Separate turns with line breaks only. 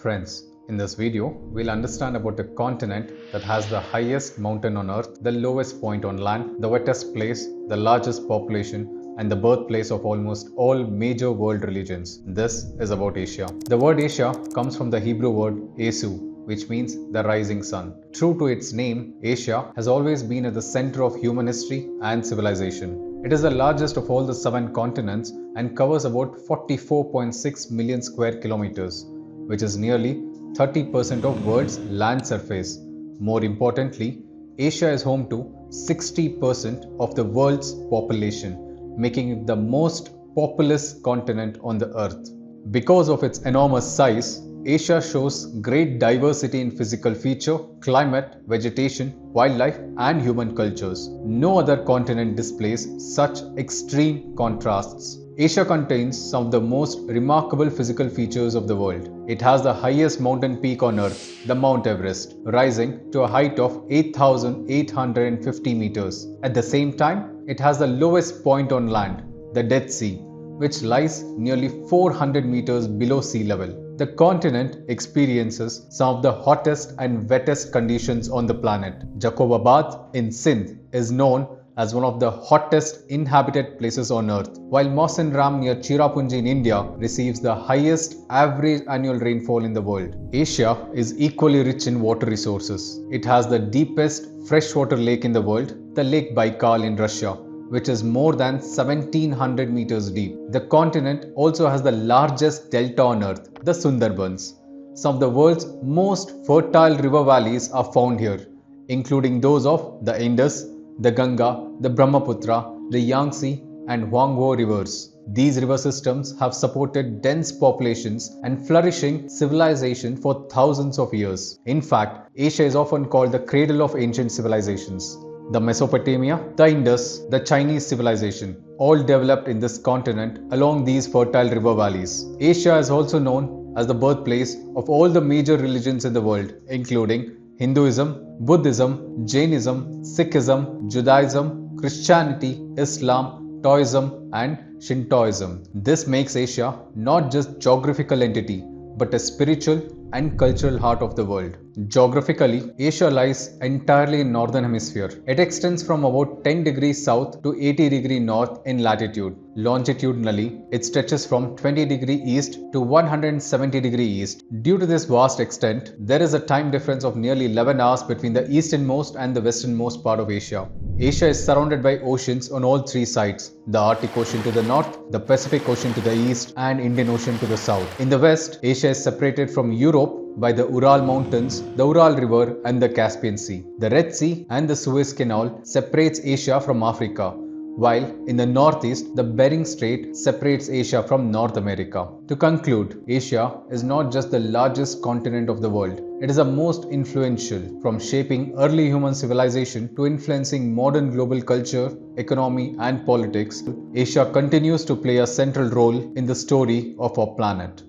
Friends, in this video, we'll understand about a continent that has the highest mountain on earth, the lowest point on land, the wettest place, the largest population, and the birthplace of almost all major world religions. This is about Asia. The word Asia comes from the Hebrew word Esu, which means the rising sun. True to its name, Asia has always been at the center of human history and civilization. It is the largest of all the 7 continents and covers about 44.6 million square kilometers, which is nearly 30% of world's land surface. More importantly, Asia is home to 60% of the world's population, making it the most populous continent on the earth. Because of its enormous size, Asia shows great diversity in physical feature, climate, vegetation, wildlife, and human cultures. No other continent displays such extreme contrasts. Asia contains some of the most remarkable physical features of the world. It has the highest mountain peak on earth, the Mount Everest, rising to a height of 8,850 meters. At the same time, it has the lowest point on land, the Dead Sea, which lies nearly 400 meters below sea level. The continent experiences some of the hottest and wettest conditions on the planet. Jacobabad in Sindh is known as one of the hottest inhabited places on earth, while Mawsynram near Cherrapunji in India receives the highest average annual rainfall in the world. Asia is equally rich in water resources. It has the deepest freshwater lake in the world, the Lake Baikal in Russia, which is more than 1700 meters deep. The continent also has the largest delta on earth, the Sundarbans. Some of the world's most fertile river valleys are found here, including those of the Indus, the Ganga, the Brahmaputra, the Yangtze, and Hwang rivers. These river systems have supported dense populations and flourishing civilization for thousands of years. In fact, Asia is often called the cradle of ancient civilizations. The Mesopotamia, the Indus, the Chinese civilization, all developed in this continent along these fertile river valleys. Asia is also known as the birthplace of all the major religions in the world, including Hinduism, Buddhism, Jainism, Sikhism, Judaism, Christianity, Islam, Taoism, and Shintoism. This makes Asia not just a geographical entity, but a spiritual and cultural heart of the world. Geographically, Asia lies entirely in northern hemisphere. It extends from about 10 degrees south to 80 degrees north in latitude. Longitudinally, it stretches from 20 degrees east to 170 degrees east. Due to this vast extent, there is a time difference of nearly 11 hours between the easternmost and the westernmost part of Asia. Asia is surrounded by oceans on all 3 sides: the Arctic Ocean to the north, the Pacific Ocean to the east, and Indian Ocean to the south. In the west, Asia is separated from Europe by the Ural Mountains, the Ural River, and the Caspian Sea. The Red Sea and the Suez Canal separates Asia from Africa, while in the northeast, the Bering Strait separates Asia from North America. To conclude, Asia is not just the largest continent of the world. It is the most influential, from shaping early human civilization to influencing modern global culture, economy, and politics. Asia continues to play a central role in the story of our planet.